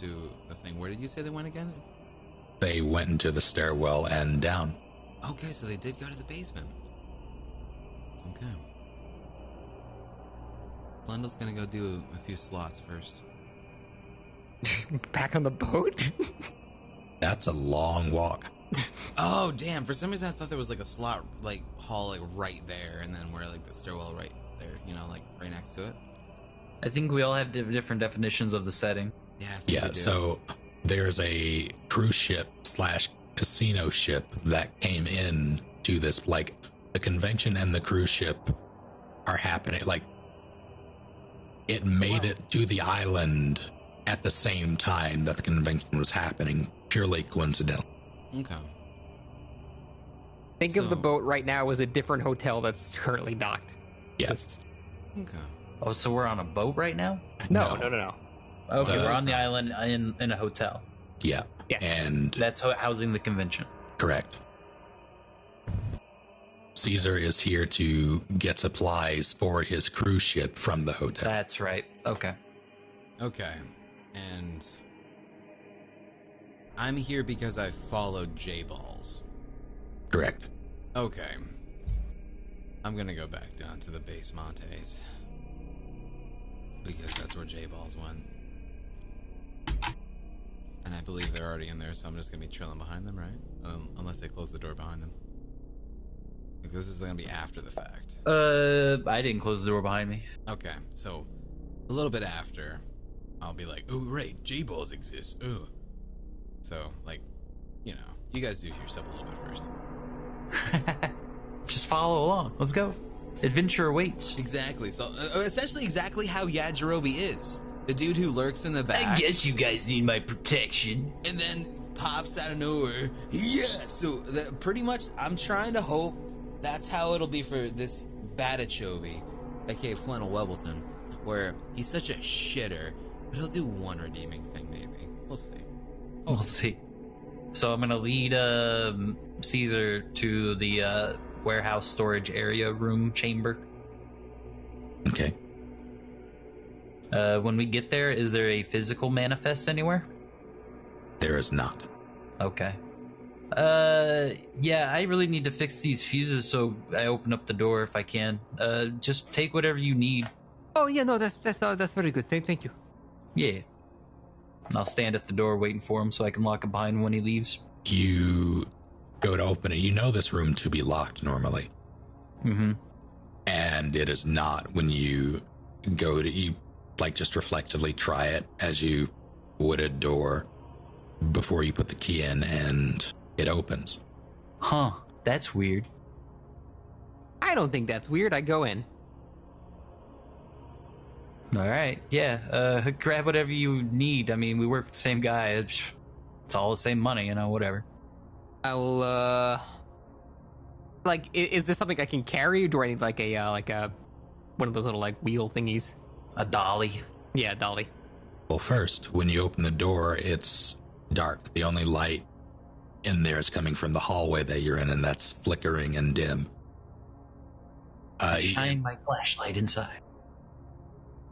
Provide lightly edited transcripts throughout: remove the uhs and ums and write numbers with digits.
to the thing. Where did you say they went again? They went into the stairwell and down. Okay, so they did go to the basement. Okay. Blendell's gonna go do a few slots first. Back on the boat? That's a long walk. Oh, damn. For some reason, I thought there was like a slot, like, hall, like, right there, and then where, like, the stairwell right there, you know, like, right next to it. I think we all have different definitions of the setting. Yeah, I think we do. So there's a cruise ship / casino ship that came in to this, like, the convention and the cruise ship are happening. Like, it made it to the island at the same time that the convention was happening, purely coincidental. Okay. Think of the boat right now as a different hotel that's currently docked. Yes. Okay. Oh, so we're on a boat right now? No. Okay, we're on the island in a hotel. Yeah. Yes. And That's housing the convention. correct. Caesar is here to get supplies for his cruise ship from the hotel. That's right. Okay. Okay. And I'm here because I followed J-Balls. Correct. Okay. I'm gonna go back down to the base Montes. Because that's where J-Balls went. And I believe they're already in there, so I'm just gonna be trailing behind them, right? Unless they close the door behind them. Like, this is gonna be after the fact. I didn't close the door behind me. Okay, so a little bit after, I'll be like, oh, right, J-Balls exist. Oh. So, like, you know, you guys do yourself a little bit first. Just follow along. Let's go. Adventure awaits. Exactly. So, essentially exactly how Yajirobe is. The dude who lurks in the back. I guess you guys need my protection. And then pops out of nowhere. Yeah, so pretty much I'm trying to hope that's how it'll be for this Batichobe, aka Flannel Webbleton, where he's such a shitter, but he'll do one redeeming thing maybe. We'll see. We'll see. So I'm gonna lead Caesar to the warehouse storage area room chamber. Okay. When we get there, is there a physical manifest anywhere? There is not. Okay. Yeah, I really need to fix these fuses, so I open up the door if I can. Just take whatever you need. Oh yeah, no, that's very good. Thank you. Yeah. And I'll stand at the door waiting for him so I can lock it behind him when he leaves. You go to open it. You know this room to be locked normally. Mm-hmm. And it is not when you go to, you like just reflexively try it as you would a door before you put the key in and it opens. Huh. That's weird. I don't think that's weird. I go in. All right. Yeah. Grab whatever you need. I mean, we work with the same guy. It's all the same money, you know, whatever. I will, like, is this something I can carry, or do I need like a one of those little like wheel thingies? A dolly. Yeah, dolly. Well, first, when you open the door, it's dark. The only light in there is coming from the hallway that you're in, and that's flickering and dim. Shine my flashlight inside.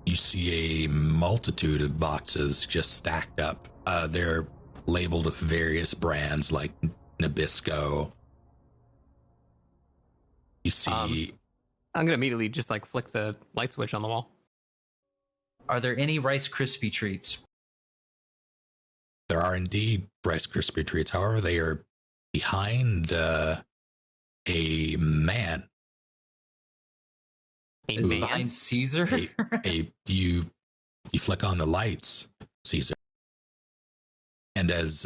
You see a multitude of boxes just stacked up. They're labeled with various brands like Nabisco. You see... I'm gonna immediately just like flick the light switch on the wall. Are there any Rice Krispie treats? There are indeed Rice Krispie treats. However, they are behind a man. A Is it man? behind Caesar? You flick on the lights, Caesar, and as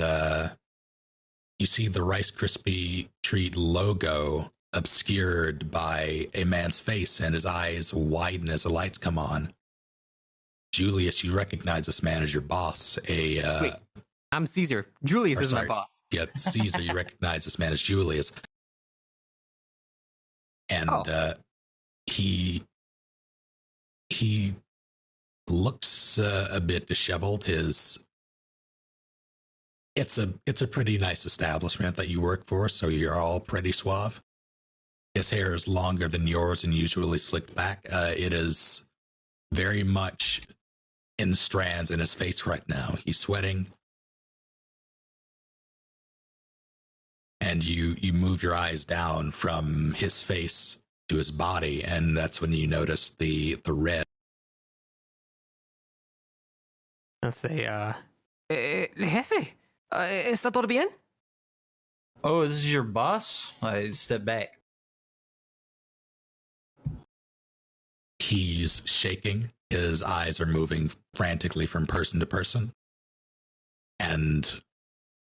you see the Rice Krispie treat logo obscured by a man's face, and his eyes widen as the lights come on. Julius, you recognize this man as your boss. Wait, I'm Caesar. Julius is my boss. Yeah, Caesar, you recognize this man as Julius. And he looks a bit disheveled. It's a pretty nice establishment that you work for, so you're all pretty suave. His hair is longer than yours and usually slicked back. It is very much in strands in his face right now. He's sweating. And you move your eyes down from his face to his body, and that's when you notice the red. I'll say, Jefe, ¿está todo bien? Oh, this is your boss? I step back. He's shaking. His eyes are moving frantically from person to person. And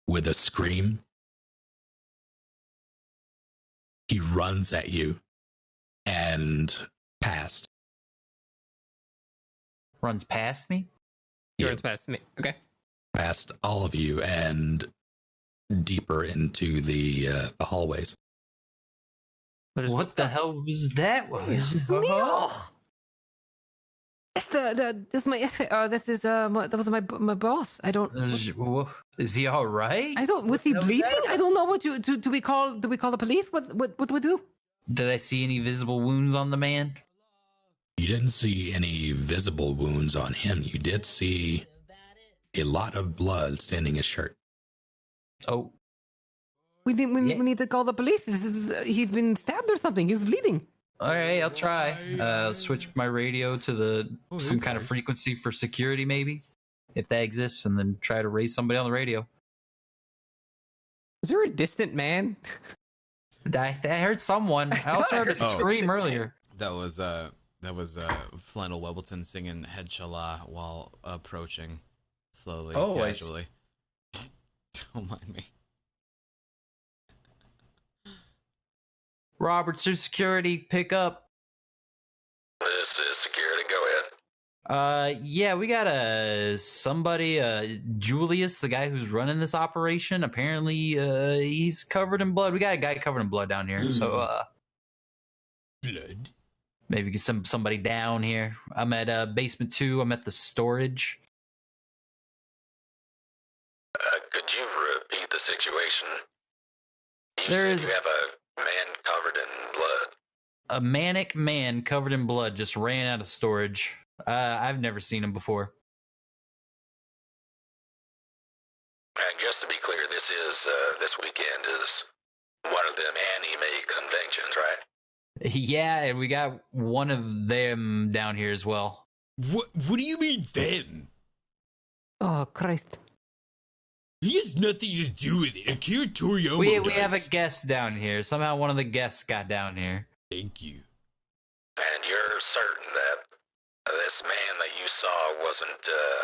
with a scream, he runs at you and past. Runs past me? He Yeah. runs past me. Okay. Past all of you and deeper into the hallways. What the hell was that? Dios mío! This is my that was my boss. I don't. Is he all right? I don't. Was he bleeding? I don't know what do we call the police? What do we do? Did I see any visible wounds on the man? You didn't see any visible wounds on him. You did see a lot of blood staining his shirt. Oh, We need to call the police. He's been stabbed or something. He's bleeding. all right. I'll try. Switch my radio to some kind of frequency for security, maybe, if that exists, and then try to raise somebody on the radio. Is there a distant man? I heard someone. I also heard a scream earlier. That was Flannel Webbleton singing Head Shala while approaching slowly, casually. Don't mind me. Roberts to security, pick up. This is security. Go ahead. Yeah, we got somebody, Julius, the guy who's running this operation. Apparently, he's covered in blood. We got a guy covered in blood down here. So, Blood? maybe get somebody down here. I'm at basement 2. I'm at the storage. Could you repeat the situation? You There said is- you have a man covered in blood. A manic man covered in blood just ran out of storage. I've never seen him before. And just to be clear, this weekend is one of them anime conventions, right? Yeah, and we got one of them down here as well. What do you mean them? Oh Christ! He has nothing to do with it. Akira Toriyama We have a guest down here. Somehow one of the guests got down here. Thank you. And you're certain that this man that you saw wasn't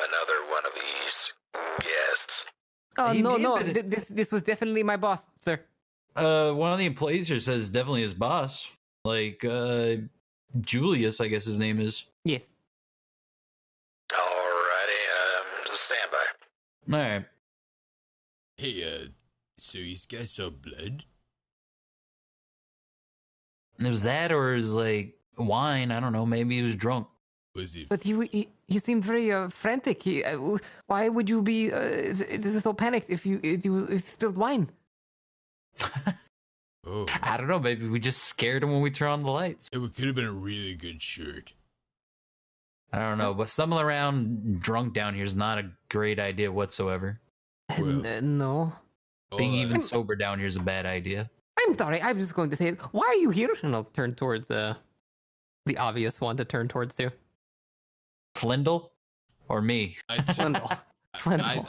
another one of these guests? Oh He no may no! have been- This was definitely my boss, sir. One of the employees here says definitely his boss. Like, Julius, I guess his name is. Yes. Alrighty, stand by. All right. Hey, so you guys saw blood? It was that, or it was like wine. I don't know. Maybe he was drunk. Was it? But he seemed very frantic. Why would you be so panicked if you spilled wine? Oh, I don't know. Maybe we just scared him when we turned on the lights. it could have been a really good shirt. I don't know. But stumbling around drunk down here is not a great idea whatsoever. Well. No. Being Oh, even sober down here is a bad idea. I'm sorry. I was just going to say, why are you here? And I'll turn towards the obvious one to turn towards too. Flindle or me? Flendel. Flendel.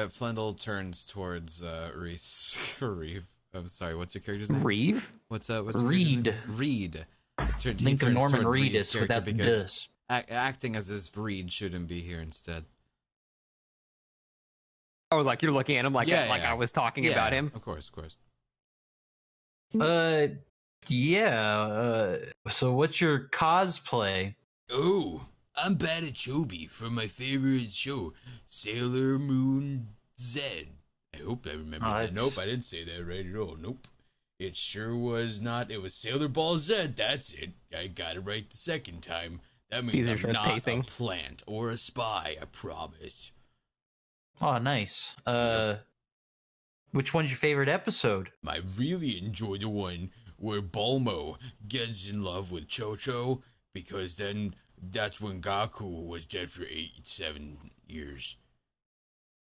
Flendel turns towards Reese. Reeve. I'm sorry. What's your character's name? Reeve? What's your character's Reed. name? Reed. He Think of turns Norman toward Reed's Reedus character without the because this. acting as if Reed shouldn't be here instead. Oh, like you're looking at him like Yeah. I was talking about him. Of course. Yeah. So what's your cosplay? Oh, I'm bad at Chobi from my favorite show, Sailor Moon Z. I hope I remember Oh, that. that's- Nope, I didn't say that right at all. Nope. It sure was not. It was Sailor Ball Z. That's it. I got it right the second time. That means Caesar I'm starts not pacing. a plant or a spy, I promise. Oh, nice. Which one's your favorite episode? I really enjoy the one where Bulmo gets in love with Chocho, because then that's when Gaku was dead for 7 years.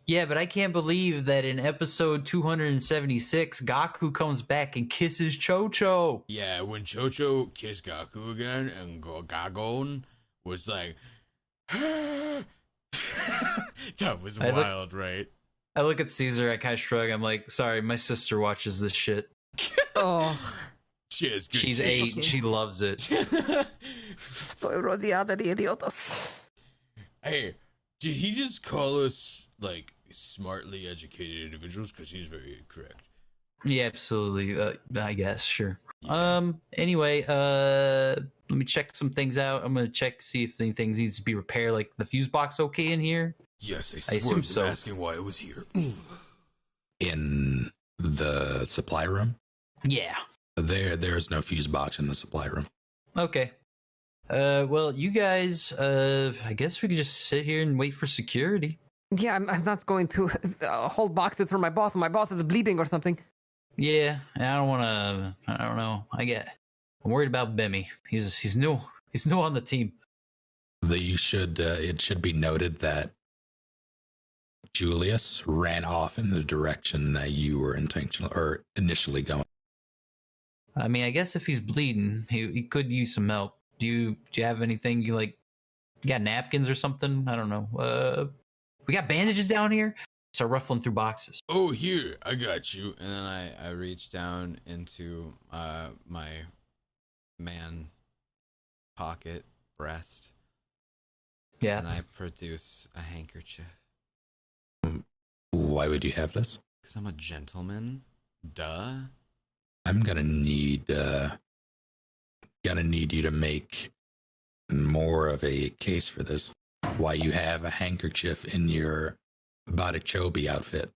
Yeah, but I can't believe that in episode 276, Gaku comes back and kisses Chocho. Yeah, when Chocho kissed Gaku again, and Gagon was like, that was wild, right? I look at Caesar, I kind of shrug. I'm like, sorry, my sister watches this shit. Oh. She has good She's taste. 8. She loves it. Estoy rodeada de idiotas. Hey, did he just call us, like, smartly educated individuals? Because he's very correct. Yeah, absolutely. I guess, sure. Yeah. Anyway, let me check some things out. I'm gonna check to see if anything needs to be repaired, like the fuse box okay in here. Yes, I assume so. Asking why it was here. In the supply room, Yeah. there's no fuse box in the supply room. Okay. Well, you guys, I guess we could just sit here and wait for security. Yeah, I'm not going to hold boxes for my boss. My boss is bleeding or something. Yeah, and I don't want to. I don't know. I'm worried about Bemmy. He's new. He's new on the team. You should. It should be noted that Julius ran off in the direction that you were initially going. I mean, I guess if he's bleeding, he could use some help. Do you have anything you like? You got napkins or something? I don't know. We got bandages down here. Start ruffling through boxes. Oh, here, I got you. And then I reach down into my man pocket breast. Yeah. And I produce a handkerchief. Why would you have this? Because I'm a gentleman. Duh. I'm gonna need you to make more of a case for this. Why you have a handkerchief in your Batichobi outfit?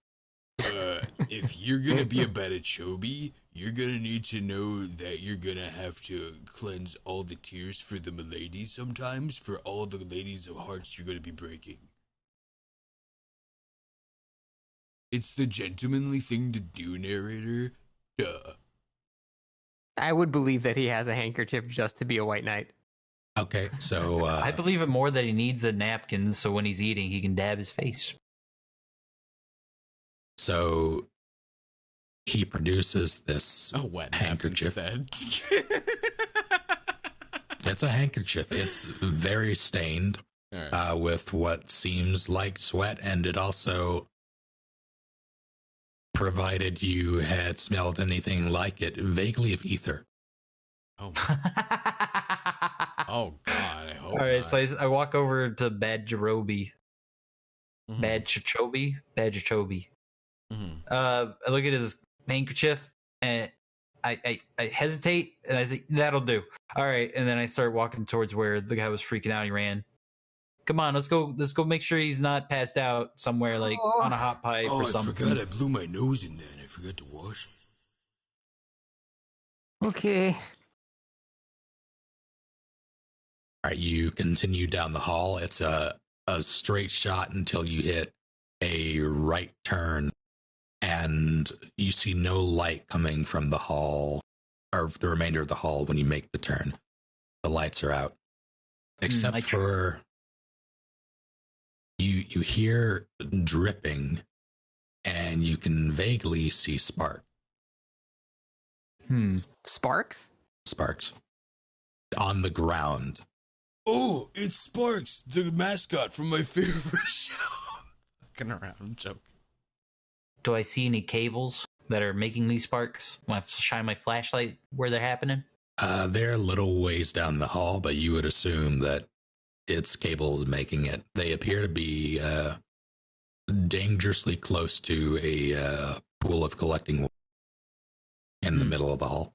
If you're gonna be a Batichobi, you're gonna need to know that you're gonna have to cleanse all the tears for the miladies sometimes, for all the ladies of hearts you're gonna be breaking. It's the gentlemanly thing to do, narrator. Duh. I would believe that he has a handkerchief just to be a white knight. Okay, so I believe it more that he needs a napkin so when he's eating, he can dab his face. So he produces this A wet handkerchief. instead. It's a handkerchief. It's very stained Right. with what seems like sweat, and it also, provided you had smelled anything like it, vaguely of ether. Oh, oh God! I hope. All right, not. so I walk over to Badgerobi. Mhm. Badgerobi. Mhm. I look at his handkerchief and I hesitate and I say, "That'll do." All right, and then I start walking towards where the guy was freaking out. He ran. Come on, let's go make sure he's not passed out somewhere like on a hot pipe Oh, or I something. forgot I blew my nose in there and I forgot to wash it. Okay. All right, you continue down the hall. It's a straight shot until you hit a right turn, and you see no light coming from the hall or the remainder of the hall when you make the turn. The lights are out, except for you hear dripping, and you can vaguely see sparks Sparks? on the ground. Oh, it's Sparks, the mascot from my favorite show. Fucking around, I'm joking. Do I see any cables that are making these sparks? Want to shine my flashlight where they're happening? They're a little ways down the hall, but you would assume that it's cables making it. They appear to be dangerously close to a pool of collecting water in the middle of the hall.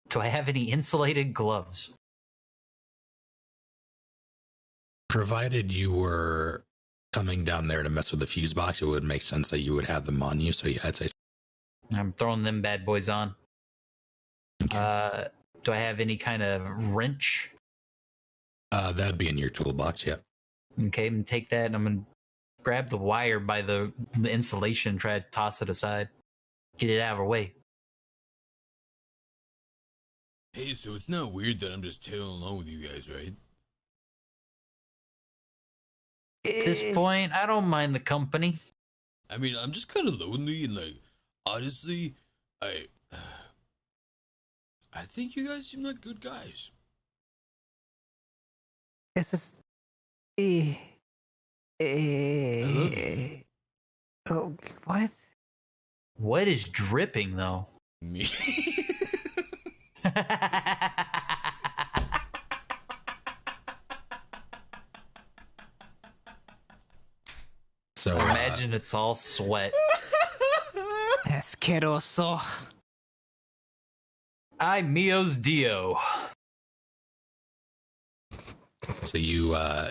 Do I have any insulated gloves? Provided you were coming down there to mess with the fuse box, it would make sense that you would have them on you. So yeah, I'd say I'm throwing them bad boys on. okay. Do I have any kind of wrench? That'd be in your toolbox, yeah. Okay, I'm gonna take that and I'm gonna grab the wire by the insulation and try to toss it aside. Get it out of our way. Hey, so it's not weird that I'm just tailing along with you guys, right? At this point, I don't mind the company. I mean, I'm just kind of lonely and like, honestly, I, I think you guys seem like good guys. This is. I love you. Oh, what? What is dripping though? Me. So Imagine it's all sweat. Asqueroso. I Mio's Dio. so you all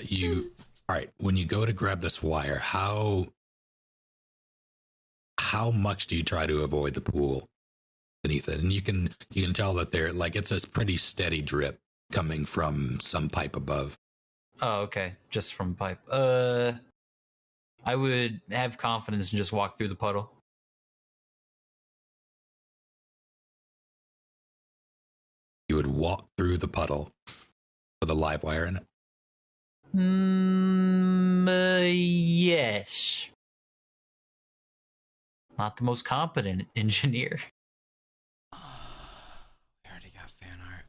right, when you go to grab this wire, how much do you try to avoid the pool beneath it? And you can tell that there, like, it's a pretty steady drip coming from some pipe above. Oh, okay. Just from pipe. I would have confidence and just walk through the puddle. You would walk through the puddle with a live wire in it. Yes. Not the most competent engineer. We already got fan art.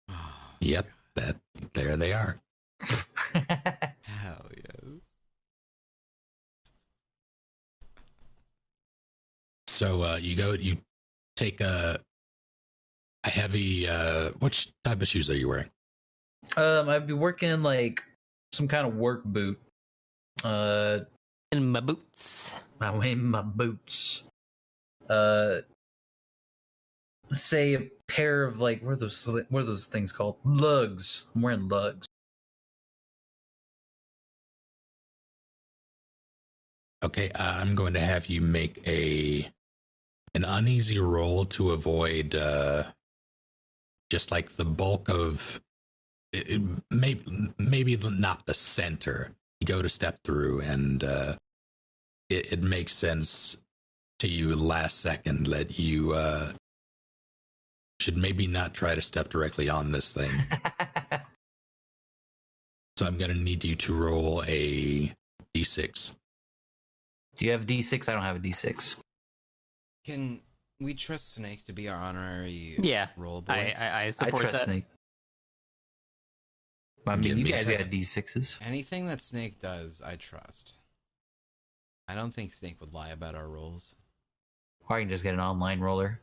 Oh, Yep, there they are. hell yes. So you take a heavy which type of shoes are you wearing? I'd be working in like some kind of work boot. In my boots. I'm wearing my boots. Let's say a pair of like what are those things called? Lugs. I'm wearing lugs. Okay, I'm going to have you make an uneasy roll to avoid just like the bulk of maybe not the center. You go to step through, and it makes sense to you last second that you should maybe not try to step directly on this thing. So I'm going to need you to roll a d6. Do you have D6? I don't have a D6. Can we trust Snake to be our honorary roll boy? I I support trust that. Snake. I mean, Give you me a guys got second. D6s. Anything that Snake does, I trust. I don't think Snake would lie about our rolls. Or I can just get an online roller.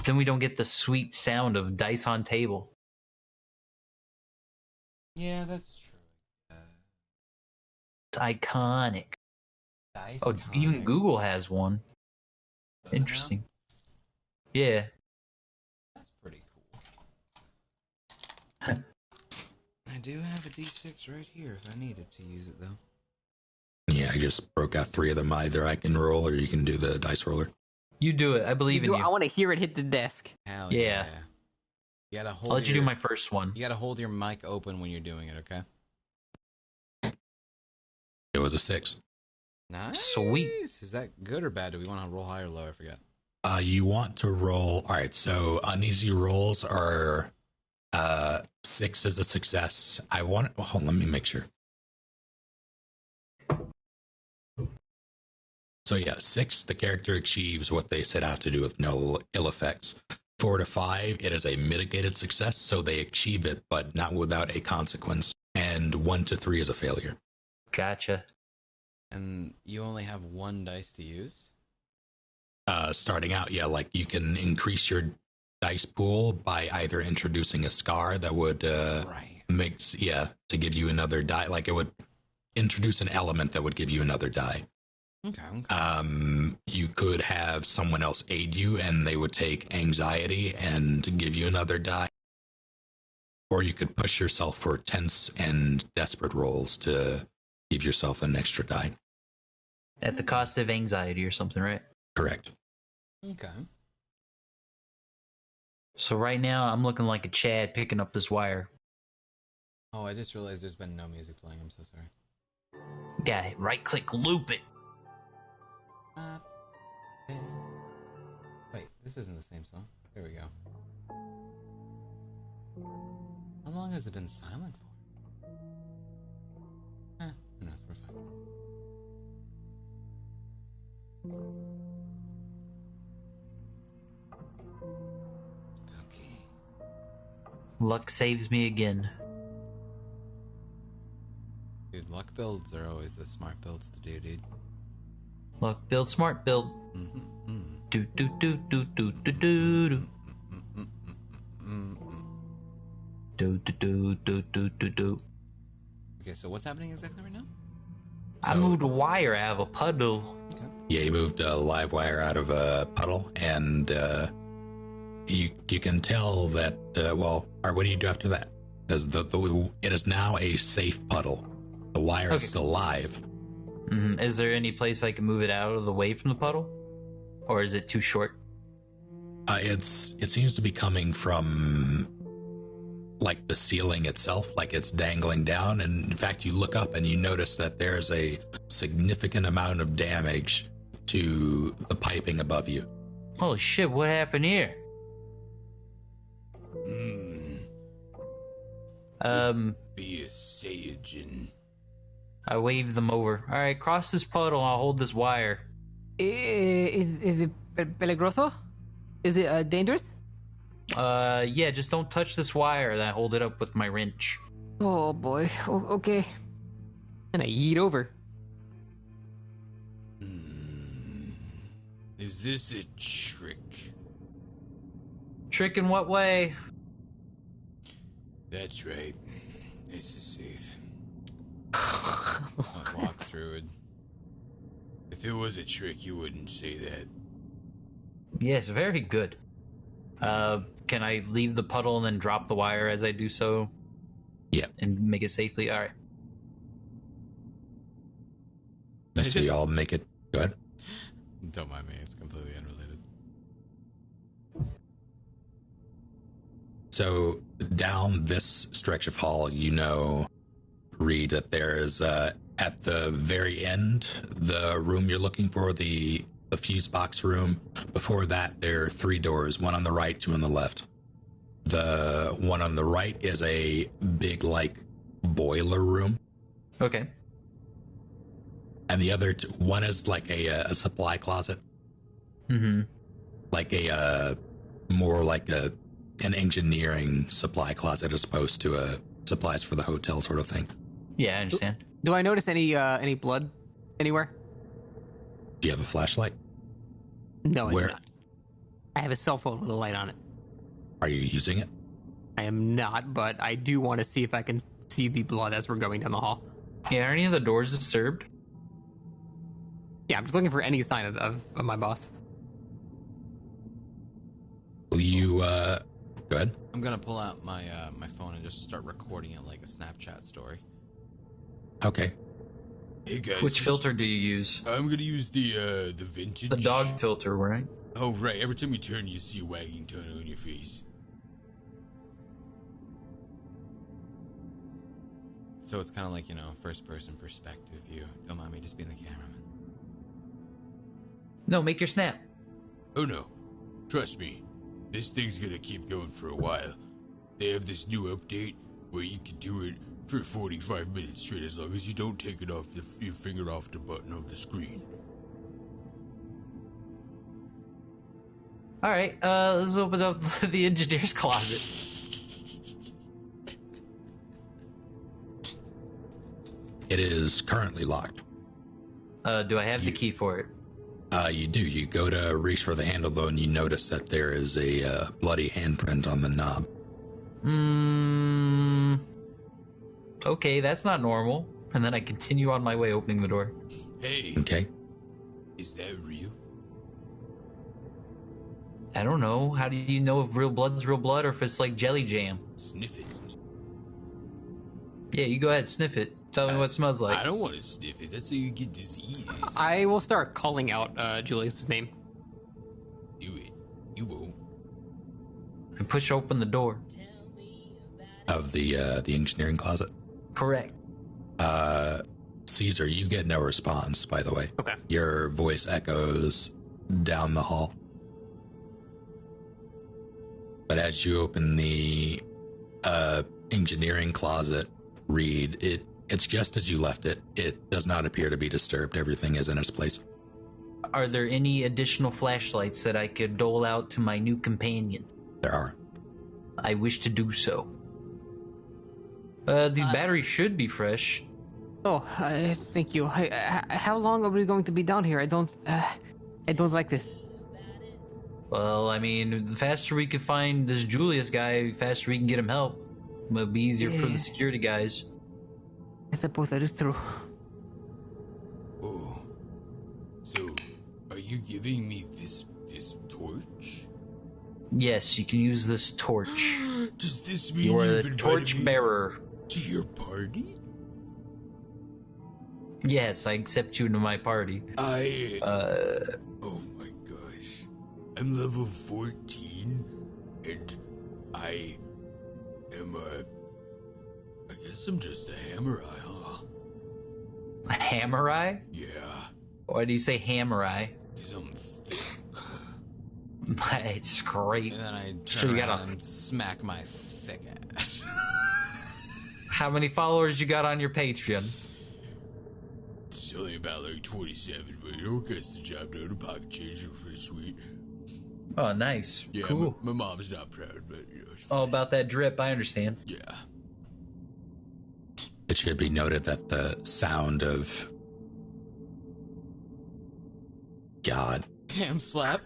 Then we don't get the sweet sound of dice on table. Yeah, that's true. It's iconic. Dice Oh, even comic. Google has one. Does it now? Interesting. Yeah. That's pretty cool. I do have a D6 right here if I needed to use it, though. Yeah, I just broke out 3 of them. Either I can roll or you can do the dice roller. You do it. I believe in you. I want to hear it hit the desk. Hell Yeah. You gotta hold I'll let you do my first one. You gotta hold your mic open when you're doing it, okay? It was a 6. Nice. Sweet. Is that good or bad? Do we want to roll high or low? I forgot. You want to roll. All right, so uneasy rolls are 6 is a success. I want. Hold on, let me make sure. So yeah, 6, the character achieves what they set out to do with no ill effects. 4 to 5, it is a mitigated success, so they achieve it, but not without a consequence. And 1 to 3 is a failure. Gotcha. And you only have 1 dice to use? Starting out, yeah, like you can increase your dice pool by either introducing a scar that would Right. to give you another die. Like it would introduce an element that would give you another die. Okay. You could have someone else aid you and they would take anxiety and give you another die. Or you could push yourself for tense and desperate rolls to give yourself an extra die. At the cost of anxiety or something, right? Correct. Okay. So right now I'm looking like a Chad picking up this wire. Oh, I just realized there's been no music playing. I'm so sorry. Yeah, right click, loop it. Wait, this isn't the same song. There we go. How long has it been silent for? Who knows? We're fine. Okay. Luck saves me again. Dude, luck builds are always the smart builds to do, dude. Luck build, smart build. Mm-hmm. Do do do do do do do do. Do do do do do do do. Okay, so what's happening exactly right now? I moved a wire out of a puddle. Okay. Yeah, you moved a live wire out of a puddle, and you can tell that. Well, or what do you do after that? Because it is now a safe puddle. The wire is still live. Mm-hmm. Is there any place I can move it out of the way from the puddle, or is it too short? It seems to be coming from like the ceiling itself, like it's dangling down. And in fact, you look up and you notice that there's a significant amount of damage to the piping above you. Holy shit! What happened here? Be a Saiyajin. I waved them over. All right, cross this puddle. I'll hold this wire. Is it peligroso? Is it dangerous? Yeah, just don't touch this wire. Then I hold it up with my wrench. Oh boy. Okay. And I yeet over. Is this a trick? Trick in what way? That's right. This is safe. I'll walk through it. If it was a trick, you wouldn't say that. Yes, very good. Can I leave the puddle and then drop the wire as I do so? Yeah. And make it safely? All right. Let's see, y'all make it. Go ahead. Don't mind me. It's completely unrelated. So down this stretch of hall, Reed, that there is at the very end, the room you're looking for, the fuse box room. Before that, there are 3 doors, one on the right, 2 on the left. The one on the right is a big, like, boiler room. Okay. And the other one is like a supply closet. Mm-hmm. Like more like an engineering supply closet as opposed to a supplies for the hotel sort of thing. Yeah, I understand. Do I notice any blood anywhere? Do you have a flashlight? No, I do Where? not. I have a cell phone with a light on it. Are you using it? I am not, but I do want to see if I can see the blood as we're going down the hall. Yeah, are any of the doors disturbed? Yeah, I'm just looking for any sign of my boss. Will you go ahead? I'm gonna pull out my my phone and just start recording it like a Snapchat story. Okay. Hey guys, Which filter do you use? I'm gonna use the vintage. The dog filter, right? Oh right. Every time you turn, you see a wagging tongue on your face. So it's kind of like, first person perspective view. Don't mind me just being the cameraman. No, make your snap. Oh no. Trust me. This thing's gonna keep going for a while. They have this new update where you can do it for 45 minutes straight as long as you don't take it off your finger off the button of the screen. All right, let's open up the engineer's closet. It is currently locked. Do I have the key for it? You do. You go to reach for the handle, though, and you notice that there is a bloody handprint on the knob. Okay, that's not normal. And then I continue on my way, opening the door. Hey, Okay. is that real? I don't know. How do you know if real blood's real blood or if it's like jelly jam? Sniff it. Yeah, you go ahead, sniff it. Tell me what it smells like. I don't want to sniff it. That's how you get disease. I will start calling out Julius's name. Do it. You won't. And push open the door. Of the engineering closet. Correct. Caesar, you get no response, by the way. Okay. Your voice echoes down the hall. But as you open the engineering closet, Reed, it's just as you left it. It does not appear to be disturbed. Everything is in its place. Are there any additional flashlights that I could dole out to my new companion? There are. I wish to do so. The battery should be fresh. Oh, thank you. How long are we going to be down here? I don't like this. Well, I mean, the faster we can find this Julius guy, the faster we can get him help. It'll be easier for the security guys. I suppose that is true. Oh, so are you giving me this torch? Yes, you can use this torch. Does this mean You are you've the invited torch me bearer. to your party? Yes, I accept you into my party. Oh my gosh. I'm level 14, and I am I guess I'm just a hammer eye, huh? A hammer eye? Yeah, Why do you say hammer eye? because I'm thick. It's great. And then I So turn you around gotta- and smack my thick ass. How many followers you got on your Patreon? It's only about like 27, but it gets the job done. The pocket change is pretty sweet. Oh, nice. Yeah, Cool. my mom's not proud, but you know, it's Oh, fine. about that drip, I understand. Yeah. It should be noted that the sound of God, Ham slap.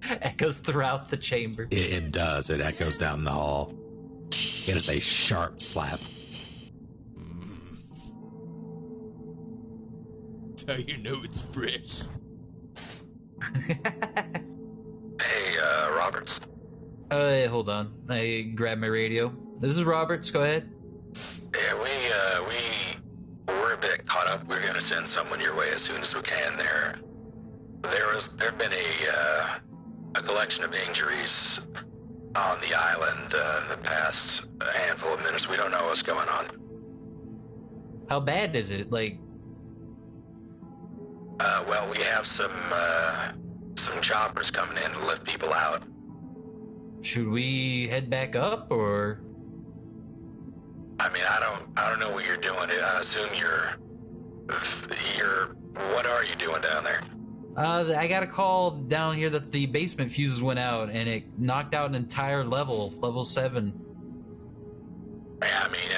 Echoes throughout the chamber. it does. It echoes down the hall. It is a sharp slap. That's how you know it's fresh. Hey, Roberts. Hold on. I grab my radio. This is Roberts. Go ahead. Yeah, we're a bit caught up. We're gonna send someone your way as soon as we can. There've been a collection of injuries on the island the past handful of minutes. We don't know what's going on. How bad is it? Like, Well, we have some choppers coming in to lift people out. should we head back up or? I mean, I don't know what you're doing. I assume you're. What are you doing down there? I got a call down here that the basement fuses went out and it knocked out an entire level 7. I mean,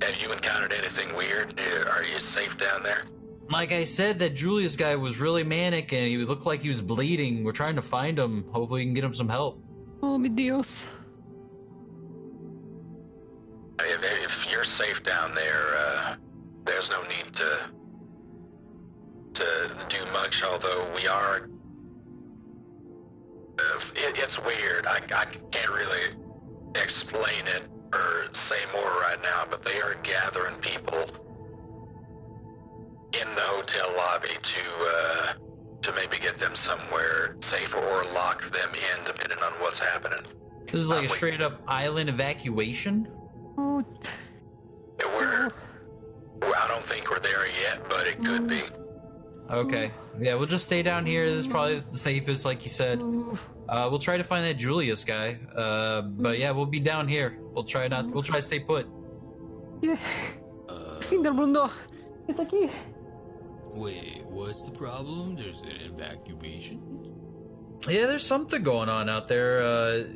have you encountered anything weird? Are you safe down there? Like I said, that Julius guy was really manic and he looked like he was bleeding. We're trying to find him. Hopefully we can get him some help. Oh, mi Dios. If you're safe down there, there's no need to do much. Although we are, it's weird. I can't really explain it or say more right now. But they are gathering people in the hotel lobby to maybe get them somewhere safer or lock them in, depending on what's happening. This is like a straight up island evacuation. Oh, I don't think we're there yet, but it could be. Okay. Yeah, we'll just stay down here. This is probably the safest, like you said. We'll try to find that Julius guy. But yeah, we'll be down here. We'll try to stay put. yeah. Fin del mundo. Está aquí. Wait, what's the problem? There's an evacuation? Yeah, there's something going on out there.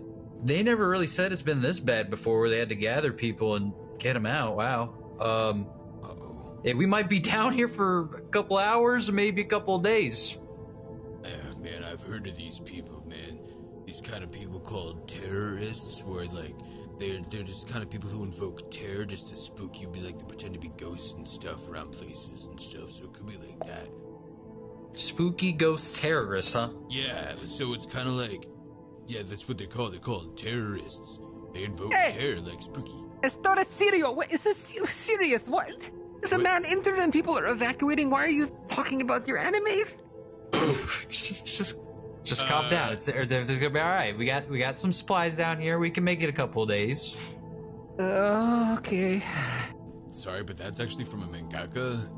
They never really said it's been this bad before where they had to gather people and get them out. Wow. Uh-oh. Yeah, we might be down here for a couple hours or maybe a couple of days. Man, I've heard of these people, man. These kind of people called terrorists, where like they're just kind of people who invoke terror just to spook you, be like they pretend to be ghosts and stuff around places and stuff. So it could be like that. Spooky ghost terrorists, huh? Yeah, so it's kind of like, yeah, that's what they're called. They're called terrorists. They invoke Hey! terror like spooky. Esto es serio. What is this serious? What? There's a man injured and people are evacuating. Why are you talking about your enemies? Jesus. Just calm down. There's gonna be all right. We got some supplies down here. We can make it a couple of days. Okay. Sorry, but that's actually from a mangaka.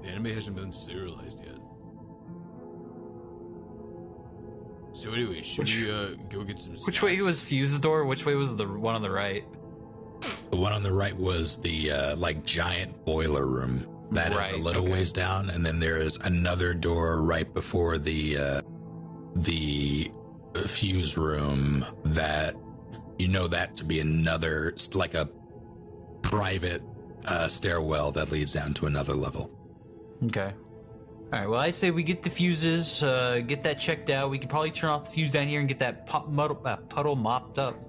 The anime hasn't been serialized yet. So anyway, should we go get some snacks? Which way was Fuse's door? Which way was the one on the right? The one on the right was the like giant boiler room. That is a little ways down, and then there is another door right before the fuse room that you know that to be another, like a private stairwell that leads down to another level. Okay. All right. Well, I say we get the fuses, get that checked out. We could probably turn off the fuse down here and get that puddle mopped up.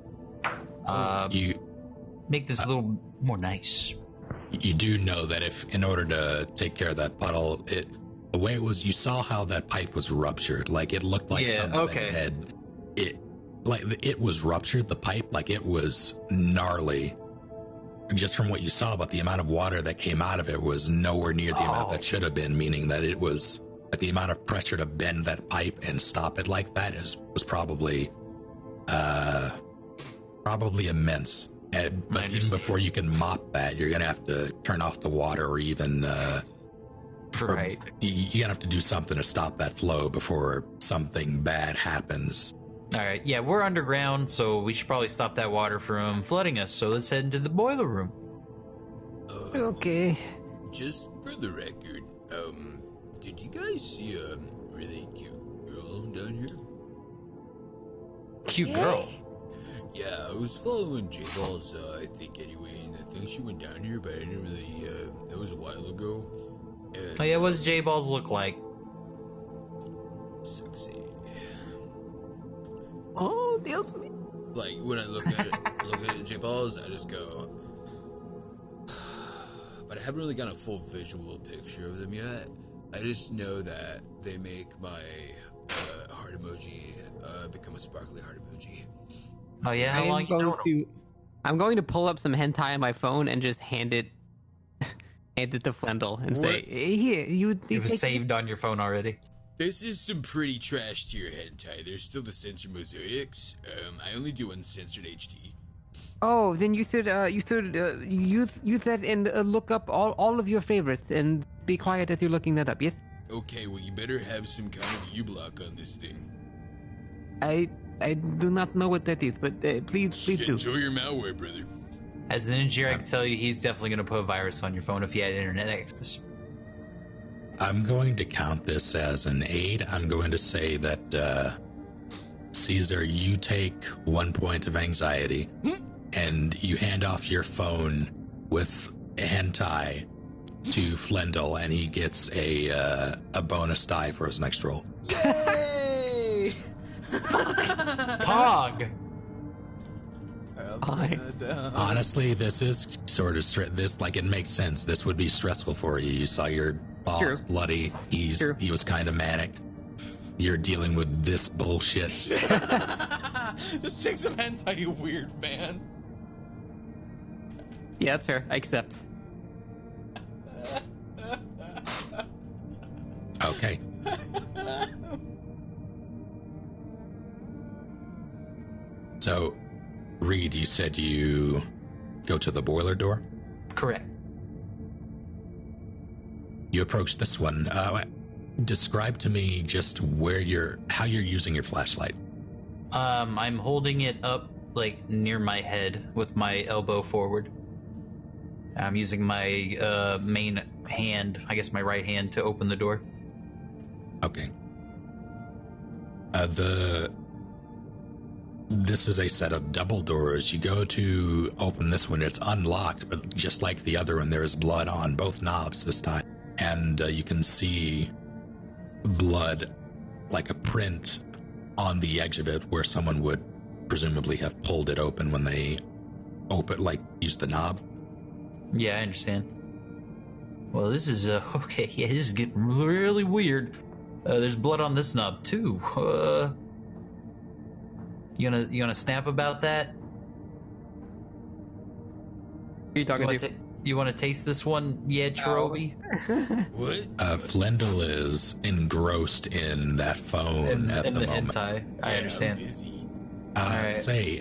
You make this a little more nice. You do know that if, in order to take care of that puddle, the way it was, you saw how that pipe was ruptured. Like it looked like something had it was ruptured. The pipe, like it was gnarly, just from what you saw. But the amount of water that came out of it was nowhere near the amount that should have been. Meaning that it was like the amount of pressure to bend that pipe and stop it like that was probably immense. But even before you can mop that, you're gonna have to turn off the water, or even right. You're gonna have to do something to stop that flow before something bad happens. All right, yeah, we're underground, so we should probably stop that water from flooding us. So let's head into the boiler room. Okay. Just for the record, did you guys see a really cute girl down here? Cute girl? Yeah, I was following J-Balls, I think anyway, and I think she went down here, but I didn't really, that was a while ago. And, oh yeah, what does J-Balls look like? Sexy. Oh, Dios mío. Like, when I look at J-Balls, I just go... But I haven't really got a full visual picture of them yet. I just know that they make my heart emoji become a sparkly heart emoji. Oh yeah, how long I'm going to pull up some hentai on my phone and just hand it to Flendel and say, "Here, it was saved on your phone already." This is some pretty trash tier hentai. There's still the censored mosaics. I only do uncensored HD. Oh, then you should use that and look up all of your favorites and be quiet as you're looking that up. Yes. Okay, well you better have some kind of U-block on this thing. I do not know what that is, but please do. Enjoy your malware, brother. As an engineer, I can tell you he's definitely going to put a virus on your phone if you had internet access. I'm going to count this as an aid. I'm going to say that, Caesar, you take 1 point of anxiety, and you hand off your phone with hentai to Flendel, and he gets a bonus die for his next roll. Yay! Pog! Honestly, this is sort of it makes sense. This would be stressful for you. You saw your boss bloody. He was kind of manic. You're dealing with this bullshit. Just take some hentai, you weird man. Yeah, that's fair. I accept. Okay. So, Reed, you said you go to the boiler door? Correct. You approach this one. Describe to me just how you're using your flashlight. I'm holding it up, like, near my head with my elbow forward. I'm using my main hand, I guess my right hand, to open the door. Okay. This is a set of double doors. You go to open this one, it's unlocked, but just like the other one, there is blood on both knobs this time. And you can see blood, like a print on the edge of it, where someone would presumably have pulled it open when they used the knob. Yeah, I understand. Well, this is, okay, yeah, this is getting really weird. There's blood on this knob, too. You gonna snap about that? Who are you talking to? You want to taste this one? Yeah, Cherobi? What? Flendel is engrossed in that phone at In the the moment. hentai. I understand. I'm busy. Alright. Say,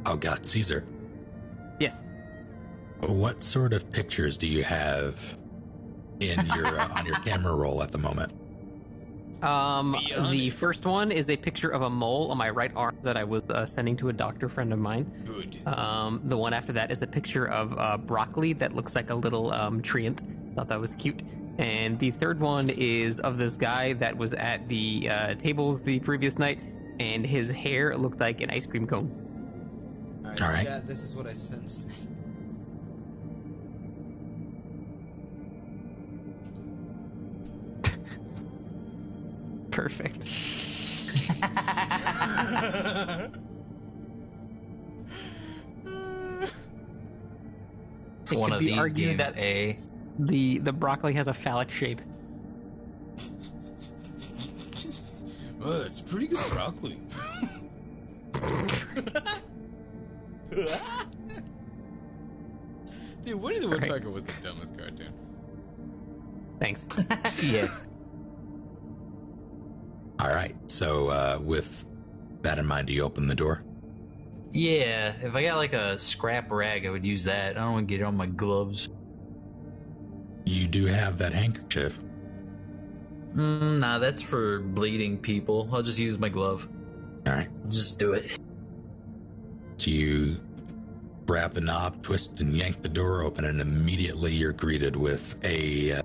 oh God, Caesar, Yes. what sort of pictures do you have in your on your camera roll at the moment? Be The honest. first one is a picture of a mole on my right arm that I was sending to a doctor friend of mine. Good. The one after that is a picture of broccoli that looks like a little treant. Thought that was cute. And the third one is of this guy that was at the tables the previous night, and his hair looked like an ice cream cone. All right. Chat, this is what I sense. Perfect. It's one could of be these argued games, that- A. The broccoli has a phallic shape. Oh, that's pretty good broccoli. Dude, Woody the Woodpecker was the dumbest cartoon. Thanks. Yeah. All right. So with that in mind, do you open the door? Yeah, if I got like a scrap rag, I would use that. I don't want to get it on my gloves. You do have that handkerchief. Nah, that's for bleeding people. I'll just use my glove. All right. Just do it. So you grab the knob, twist, and yank the door open, and immediately you're greeted with the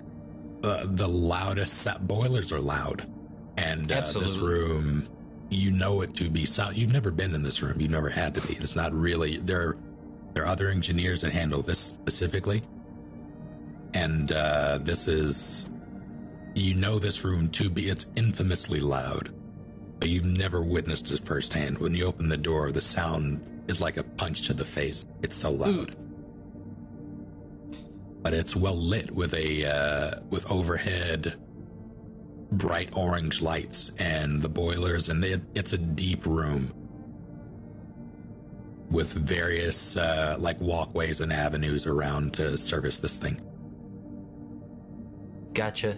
loudest boilers are loud, and this Absolutely. room, you know it to be sound. You've never been in this room. You've never had to be. It's not really. There are other engineers that handle this specifically, and this is. You know this room to be. It's infamously loud, but you've never witnessed it firsthand. When you open the door, the sound is like a punch to the face. It's so loud. But it's well lit with with overhead bright orange lights and the boilers, and it's a deep room with various like walkways and avenues around to service this thing. Gotcha.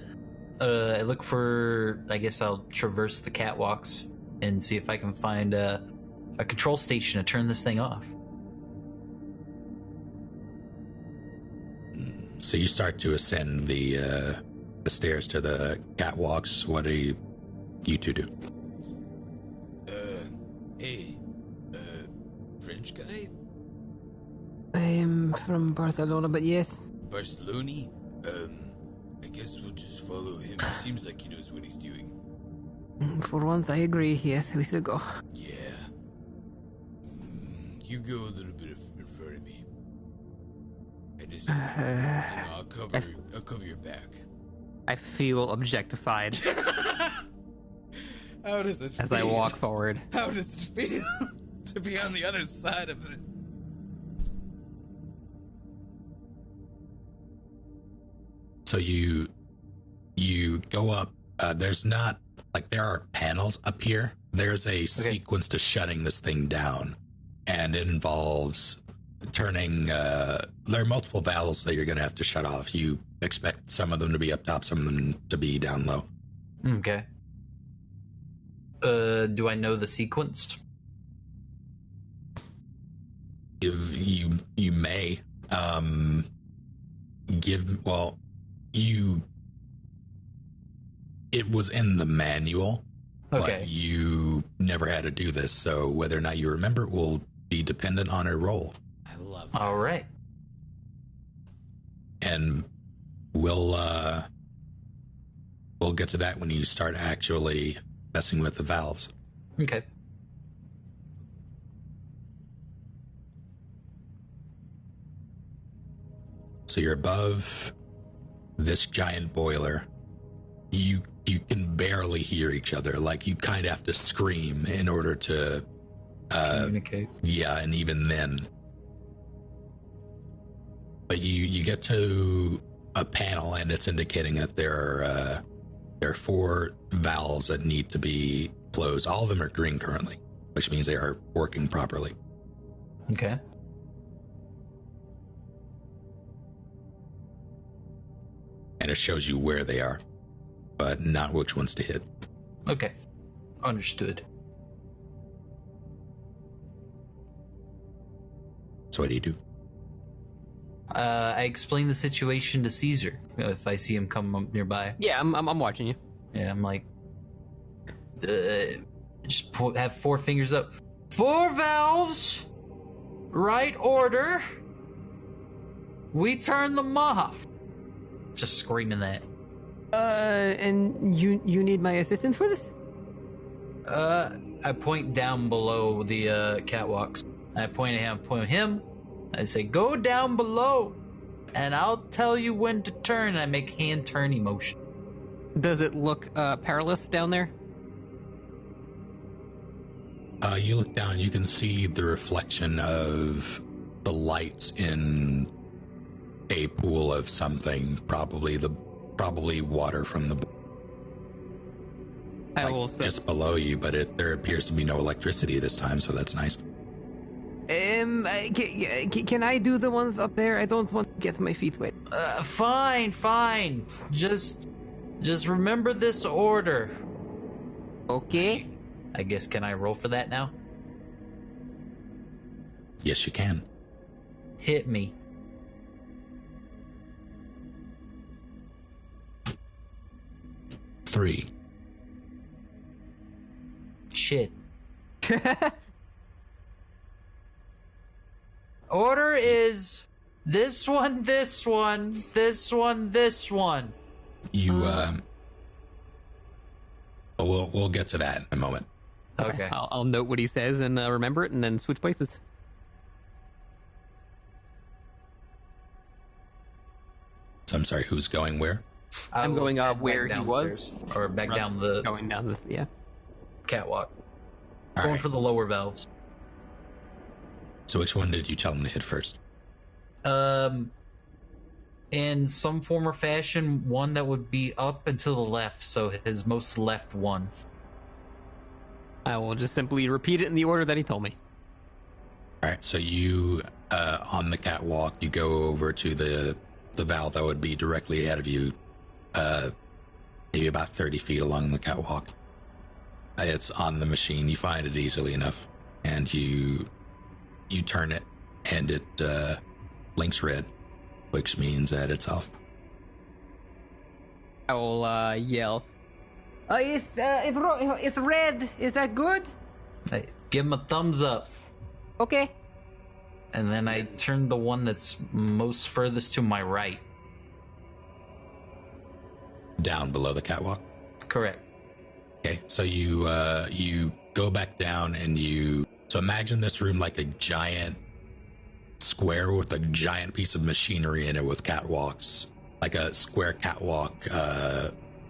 I look for. I guess I'll traverse the catwalks and see if I can find a control station to turn this thing off. So you start to ascend the stairs to the catwalks. What do you two do? Hey, French guy? I'm from Barcelona, but yes. Barcelona? I guess we'll just follow him. He seems like he knows what he's doing. For once, I agree. Yes, we should go. Yeah. You go a little bit in front of me. I just, I'll cover your back. I feel objectified How does it as feel? I walk forward. How does it feel to be on the other side of it? So you go up. There's not like there are panels up here. There's a sequence to shutting this thing down, and it involves turning. There are multiple valves that you're going to have to shut off. You expect some of them to be up top, some of them to be down low. Okay. Do I know the sequence? If you may give it was in the manual, Okay. but you never had to do this, so whether or not you remember it will be dependent on a roll. I love that. All right. And we'll get to that when you start actually messing with the valves. Okay. So you're above this giant boiler. You can barely hear each other. Like you kind of have to scream in order to Communicate. yeah, and even then. But you get to a panel and it's indicating that there are 4 valves that need to be closed. All of them are green currently, which means they are working properly. Okay. and it shows you where they are, but not which ones to hit. Okay. Understood. So what do you do? I explain the situation to Caesar if I see him come up nearby. Yeah, I'm watching you. Yeah, I'm like, have 4 fingers up. 4 valves, right order. We turn them off. Just screaming that. And you need my assistance for this? I point down below the catwalks. I point at him. I say, go down below, and I'll tell you when to turn. I make hand turn motion. Does it look perilous down there? You look down, you can see the reflection of the lights in a pool of something, probably water from the I will say, just below you, but there appears to be no electricity this time, so that's nice. can I do the ones up there? I don't want to get my feet wet. Fine. Just remember this order. Okay. I guess, can I roll for that now? Yes, you can. Hit me. Three. Shit. Order is this one, this one, this one, this one. You we'll get to that in a moment. Okay. I'll note what he says and remember it, and then switch places. So I'm sorry, who's going where? I I'm will going stand where back he was. downstairs, or back down the Going down the catwalk. All Going right. for the lower valves. So which one did you tell him to hit first? In some form or fashion, one that would be up and to the left, so his most left one. I will just simply repeat it in the order that he told me. All right, so you on the catwalk, you go over to the valve that would be directly ahead of you, maybe about 30 feet along the catwalk. It's on the machine. You find it easily enough, and you turn it, and it blinks red, which means that it's off. I will yell. It's red. Is that good? I give him a thumbs up, Okay. and then I turn the one that's most furthest to my right. Down below the catwalk. Correct. Okay, so you go back down, and so imagine this room like a giant square with a giant piece of machinery in it with catwalks, like a square catwalk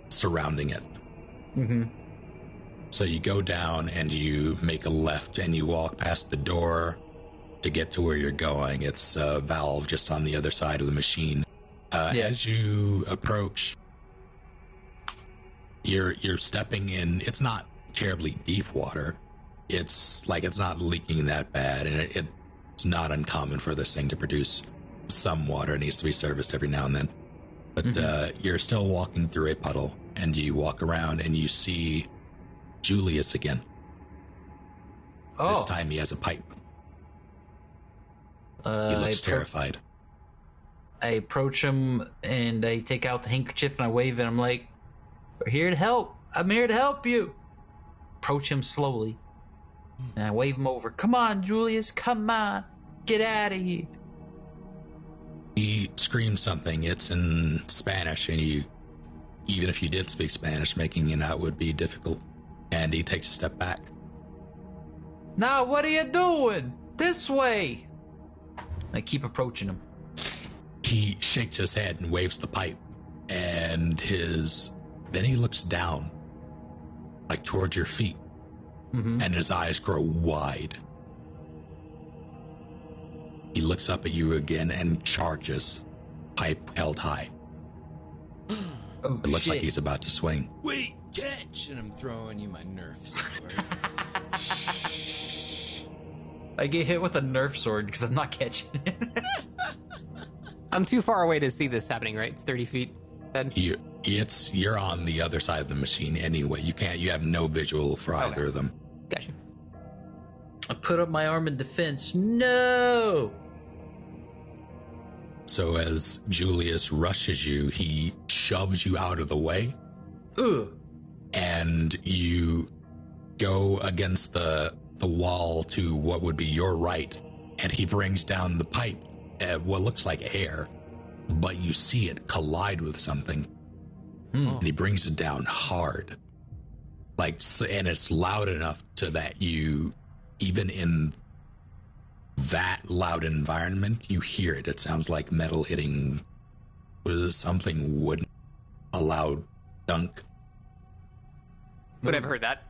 surrounding it. Mm-hmm. So you go down and you make a left and you walk past the door to get to where you're going. It's a valve just on the other side of the machine. As you approach, you're stepping in. It's not terribly deep water. It's not leaking that bad, and it's not uncommon for this thing to produce some water. It needs to be serviced every now and then. But you're still walking through a puddle, and you walk around and you see Julius again. Oh. This time he has a pipe. He looks terrified. I approach him and I take out the handkerchief and I wave and I'm like, "We're here to help. I'm here to help you." Approach him slowly and I wave him over. "Come on, Julius. Come on. Get out of here." He screams something. It's in Spanish, and even if you did speak Spanish, making it out would be difficult. And he takes a step back. "Now, what are you doing? This way." I keep approaching him. He shakes his head and waves the pipe, and then he looks down, like towards your feet, and his eyes grow wide. He looks up at you again and charges, pipe held high. Oh, It looks like shit. he's about to swing. Wait, catch! And I'm throwing you my Nerf sword. I get hit with a Nerf sword because I'm not catching it. I'm too far away to see this happening, right? It's 30 feet. Then You're on the other side of the machine anyway. You have no visual for either of them. Gotcha. I put up my arm in defense. No! So as Julius rushes you, he shoves you out of the way. Ugh. And you go against the wall to what would be your right, and he brings down the pipe at what looks like air, but you see it collide with something, and he brings it down hard, and it's loud enough to that you, even in that loud environment, you hear it. It sounds like metal hitting something wooden, a loud dunk. Would I have heard that?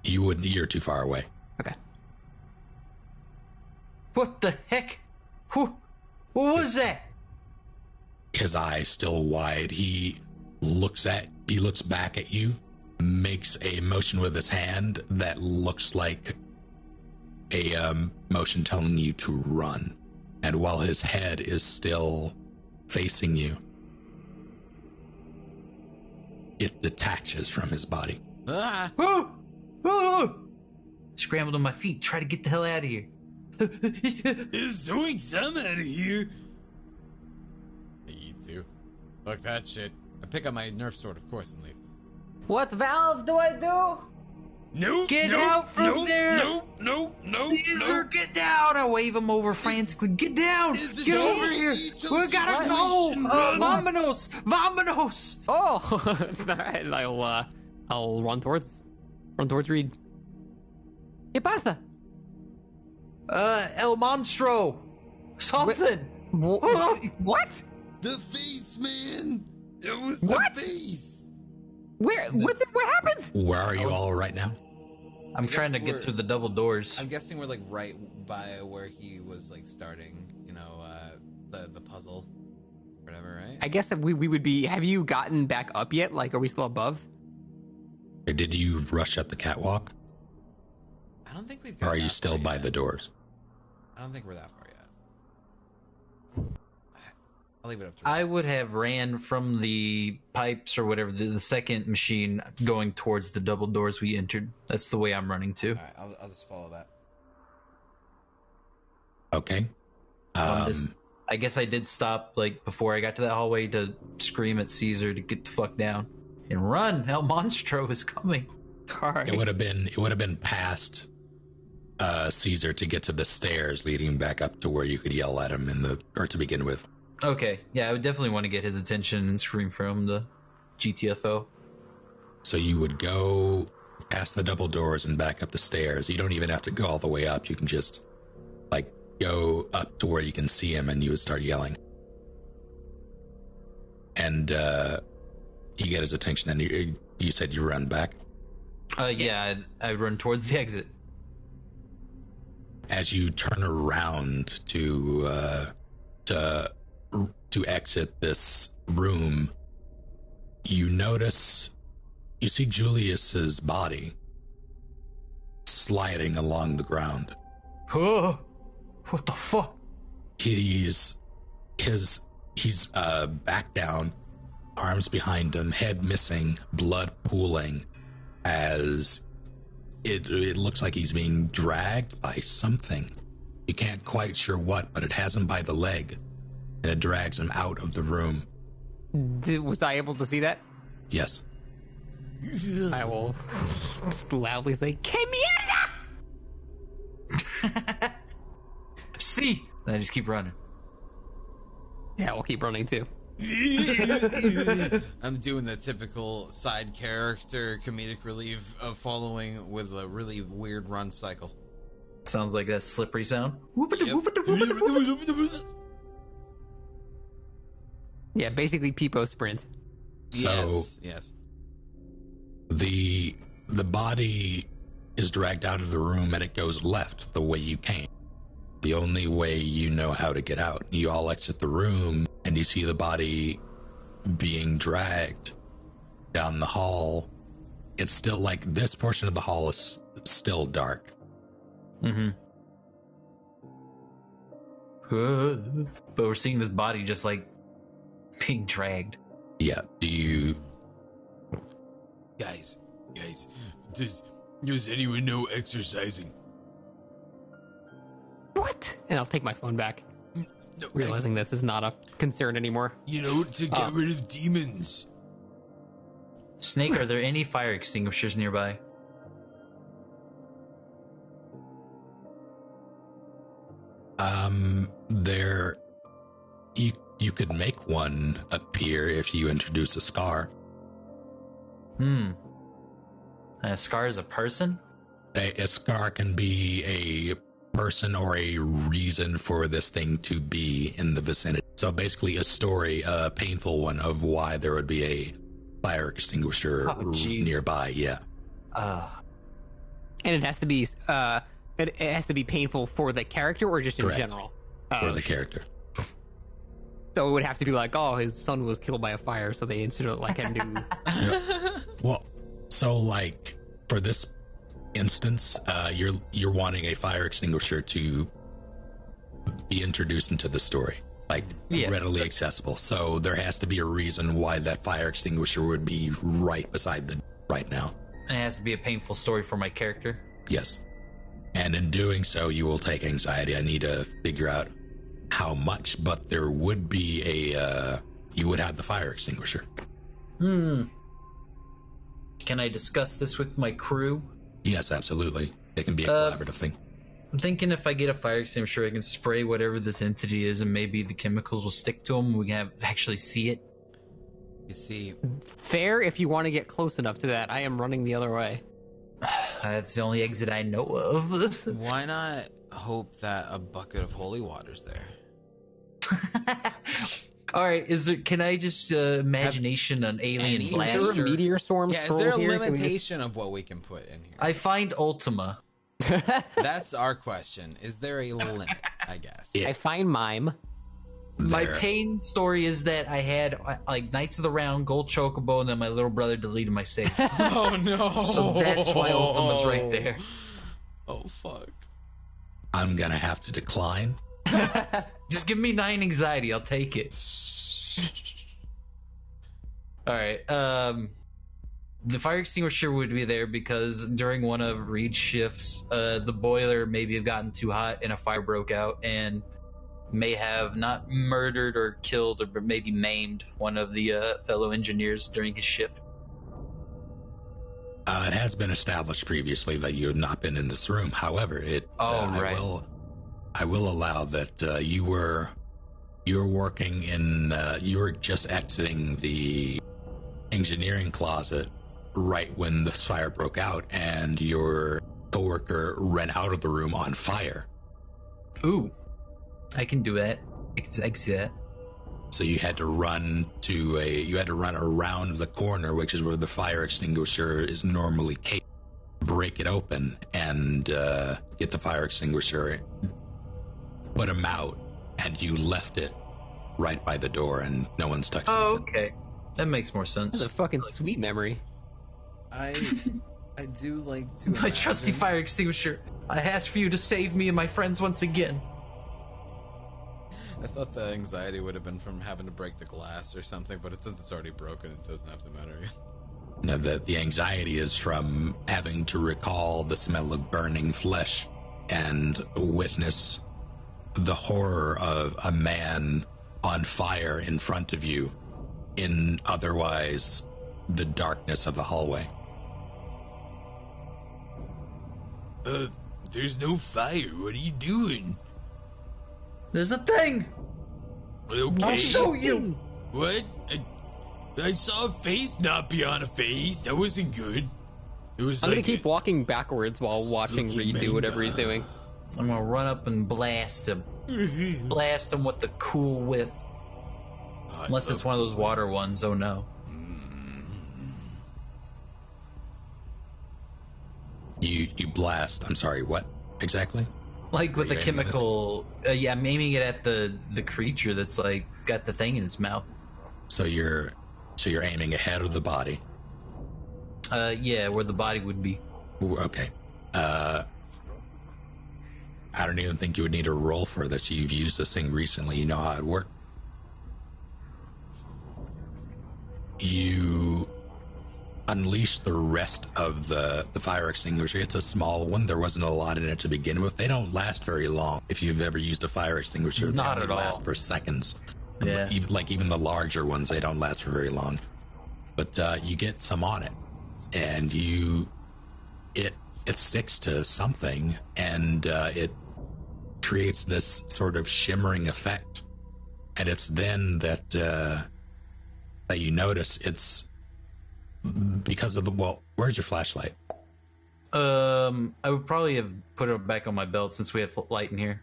You're too far away. Okay. What the heck? What was that? His eyes still wide. He looks back at you, makes a motion with his hand that looks like a motion telling you to run. And while his head is still facing you, it detaches from his body. Ah! Oh! Oh! Scrambled on my feet, try to get the hell out of here. Is doing some out of here. I eat too. Fuck that shit. I pick up my Nerf sword, of course, and leave. What valve do I do? Nope. Get nope, out from nope, there! Nope. Caesar, get down! I wave him over frantically. Get down! Is it Get over? over here! Eat We those gotta go! situation, run. Vamonos! Vamonos! Oh, alright, I'll run towards Reed. ¿Qué pasa? El Monstro! Something! What? The face, man. It was What? the face. What happened? Where are you all right now? I'm I trying to guess get we're- through the double doors. I'm guessing we're like right by where he was like starting, the puzzle, whatever, right? I guess that we would be. Have you gotten back up yet? Like, are we still above? Or did you rush up the catwalk? I don't think we've Or got are you that still far by yet. the doors? I don't think we're that far yet. I'll leave it up to I Russ. would have ran from the pipes or whatever, the second machine going towards the double doors we entered. That's the way I'm running to. Alright, I'll just follow that. Okay. I guess I did stop like before I got to that hallway to scream at Caesar to get the fuck down and run. El Monstro is coming. Alright. It would have been past Caesar to get to the stairs leading back up to where you could yell at him to begin with. Okay, yeah, I would definitely want to get his attention and scream for him, the GTFO. So you would go past the double doors and back up the stairs. You don't even have to go all the way up. You can just go up to where you can see him, and you would start yelling. And you get his attention, and you said you run back. Yeah, I run towards the exit. As you turn around to exit this room, you see Julius's body sliding along the ground. Oh, what the fuck? He's back down, arms behind him, head missing, blood pooling, as it looks like he's being dragged by something. You can't quite sure what, but it has him by the leg, and it drags him out of the room. Was I able to see that? Yes. I will loudly say, "Que mierda!" See? And I just keep running. Yeah, we'll keep running too. I'm doing the typical side character comedic relief of following with a really weird run cycle. Sounds like that slippery sound. Yeah, basically Peepo sprint. So Yes. the body is dragged out of the room, and it goes left the way you came. The only way you know how to get out. You all exit the room, and you see the body being dragged down the hall. It's still like this portion of the hall is still dark. Mm-hmm. But we're seeing this body just like being dragged. Yeah. Do you? Guys, does anyone know exercising? What? And I'll take my phone back, No, realizing this is not a concern anymore. you know, to get rid of demons. Snake, are there any fire extinguishers nearby? There. You could make one appear if you introduce a scar. A scar is a person? A scar can be a person or a reason for this thing to be in the vicinity. So basically a story, a painful one, of why there would be a fire extinguisher nearby. Yeah. And it has to be it has to be painful for the character or just in Correct. general? For the character. So it would have to be like, oh, his son was killed by a fire, so they instituted like had to. Well, so like for this instance, you're wanting a fire extinguisher to be introduced into the story, like readily accessible. So there has to be a reason why that fire extinguisher would be right beside the right now. It has to be a painful story for my character. Yes. And in doing so, you will take anxiety. I need to figure out how much, but there would be you would have the fire extinguisher. Can I discuss this with my crew? Yes, absolutely. It can be a collaborative thing. I'm thinking if I get a fire extinguisher, I can spray whatever this entity is, and maybe the chemicals will stick to them. We can actually see it. You see, Fair if you want to get close enough to that. I am running the other way. That's the only exit I know of. why not hope that a bucket of holy water's there? All right, can I just imagination an alien Is Is there a blaster? meteor storm? Yeah, is there a limitation of what we can put in here? I find Ultima. That's our question. Is there a limit? I guess. I find mime. My There. pain story is that I had like Knights of the Round, Gold Chocobo, and then my little brother deleted my save. Oh no! So that's why Ultima's right there. Oh fuck! I'm gonna have to decline. Just give me 9 anxiety, I'll take it. All right. The fire extinguisher would be there because during one of Reed's shifts, the boiler maybe have gotten too hot and a fire broke out and may have not murdered or killed or maybe maimed one of the fellow engineers during his shift. It has been established previously that you have not been in this room. However, right. I will allow that you were working in you were just exiting the engineering closet right when the fire broke out, and your coworker ran out of the room on fire. Ooh, I can do that. I can see that. So you had to run around the corner, which is where the fire extinguisher is normally caped, break it open, and get the fire extinguisher, put him out, and you left it right by the door, and no one's touched it. Oh, okay. That makes more sense. That's a fucking sweet memory. I do like to. My trusty imagine- fire extinguisher. I ask for you to save me and my friends once again. I thought the anxiety would have been from having to break the glass or something, but since it's already broken, it doesn't have to matter. No, the anxiety is from having to recall the smell of burning flesh and witness the horror of a man on fire in front of you in otherwise the darkness of the hallway. There's no fire. What are you doing? There's a thing. Okay. I'll show you. What? I saw a face not beyond a face. That wasn't good. It was I'm like gonna keep walking backwards while watching Spooky Reed do whatever he's manga. doing. I'm gonna run up and blast him. Blast him with the cool whip. Unless it's one of those water ones. Oh no. You blast. I'm sorry, what exactly? Like with Are a you aiming chemical. Yeah, I'm aiming it at the creature that's like got the thing in its mouth. So you're aiming ahead of the body. Yeah, where the body would be. Ooh, okay. I don't even think you would need a roll for this. You've used this thing recently. You know how it works. you unleash the rest of the fire extinguisher. It's a small one. There wasn't a lot in it to begin with. They don't last very long. If you've ever used a fire extinguisher, Not they at only all. last for seconds. Yeah. Even the larger ones, they don't last for very long. But you get some on it, and it sticks to something, and it creates this sort of shimmering effect. And it's then that you notice it's because of the, well, where's your flashlight? I would probably have put it back on my belt since we have light in here.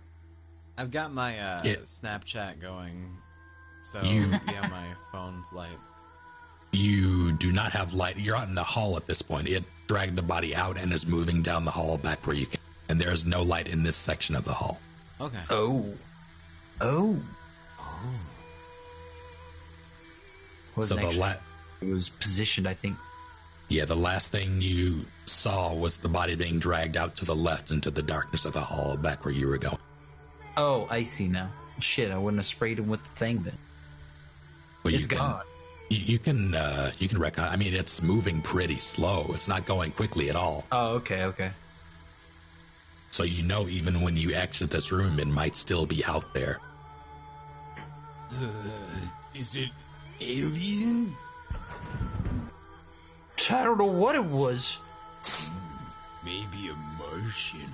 I've got my Snapchat going, so yeah, my phone light. You do not have light. You're out in the hall at this point. It dragged the body out and is moving down the hall back where you can. And there is no light in this section of the hall. Okay. Oh. So It was positioned, I think. Yeah, the last thing you saw was the body being dragged out to the left into the darkness of the hall back where you were going. Oh, I see now. Shit, I wouldn't have sprayed him with the thing then. Well, It's gone. You can reckon. I mean, it's moving pretty slow. It's not going quickly at all. Oh, okay. So you know, even when you exit this room, it might still be out there. Is it alien? I don't know what it was. Maybe a Martian.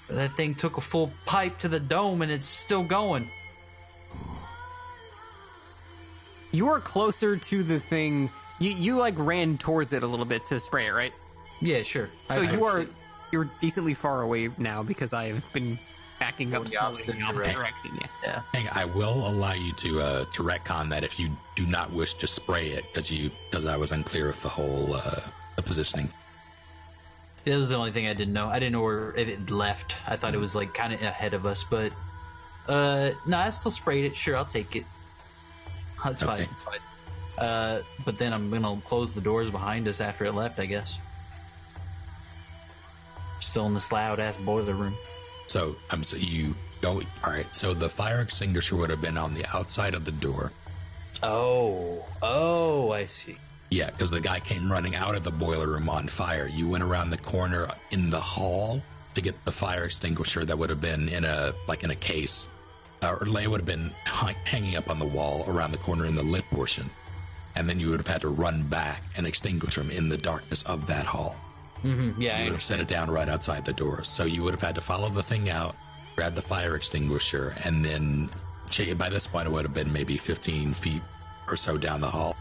That thing took a full pipe to the dome and it's still going. You are closer to the thing. You like ran towards it a little bit to spray it, right? Yeah, sure. So you're decently far away now because I've been backing up Going the slowly opposite in the opposite direction. direction. Yeah. Hang on, I will allow you to retcon that if you do not wish to spray it, because I was unclear with the whole the positioning. That was the only thing I didn't know. I didn't know where if it left. I thought it was like kind of ahead of us, but no, I still sprayed it. Sure, I'll take it. That's fine. Okay. It's fine. But then I'm gonna close the doors behind us after it left, I guess. Still in this loud ass boiler room. So you go. All right. So the fire extinguisher would have been on the outside of the door. Oh, I see. Yeah, because the guy came running out of the boiler room on fire. You went around the corner in the hall to get the fire extinguisher that would have been in a case, or it would have been hanging up on the wall around the corner in the lit portion, and then you would have had to run back and extinguish them in the darkness of that hall. Mm-hmm. Yeah, You would have set it down right outside the door. So you would have had to follow the thing out, grab the fire extinguisher, and then by this point it would have been maybe 15 feet or so down the hall.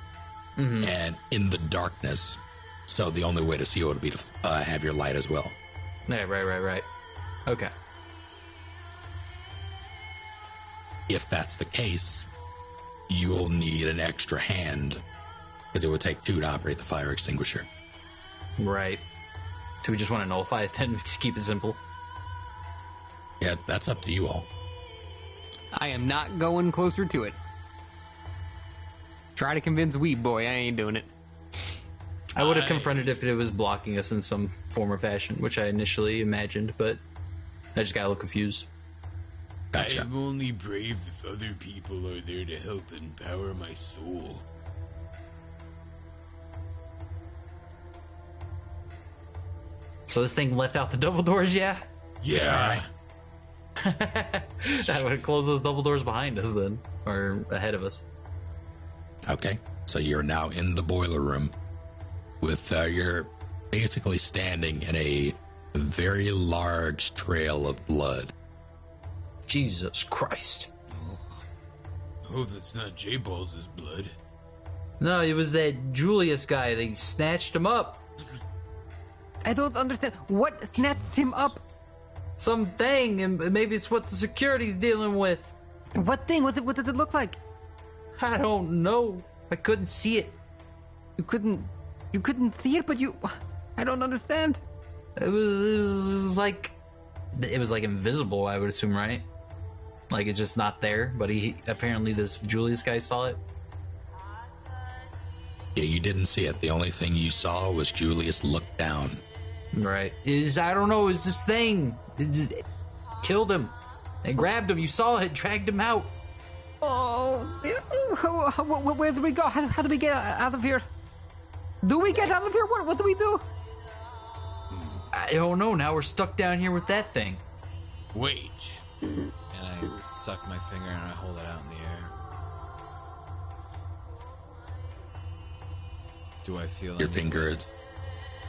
Mm-hmm. And in the darkness, so the only way to see it would be to have your light as well. Yeah, right. Okay. If that's the case, you'll need an extra hand, because it would take two to operate the fire extinguisher. Right. Do we just want to nullify it then? We just keep it simple. Yeah, that's up to you all. I am not going closer to it. Try to convince Weeb Boy I ain't doing it. I would have confronted if it was blocking us in some form or fashion, which I initially imagined, but I just got a little confused. Gotcha. I'm only brave if other people are there to help empower my soul. So this thing left out the double doors, yeah? Yeah. That would have closed those double doors behind us then, or ahead of us. Okay, so you're now in the boiler room with you're basically standing in a very large trail of blood. Jesus Christ. I hope that's not J-Balls' blood. No, it was that Julius guy. They snatched him up. I don't understand. What snatched him up? Something, and maybe it's what the security's dealing with. What thing? What does it look like? I don't know. I couldn't see it. You couldn't see it, but I don't understand. It was like invisible, I would assume, right? Like it's just not there, but apparently this Julius guy saw it. Yeah, you didn't see it. The only thing you saw was Julius look down. Right. I don't know, is this thing. It just killed him. They grabbed him. You saw it, dragged him out. Oh, where do we go? How do we get out of here? Do we get out of here? What do we do? I don't know. Now we're stuck down here with that thing. Wait. And I suck my finger and I hold it out in the air. Do I feel Your any finger wind?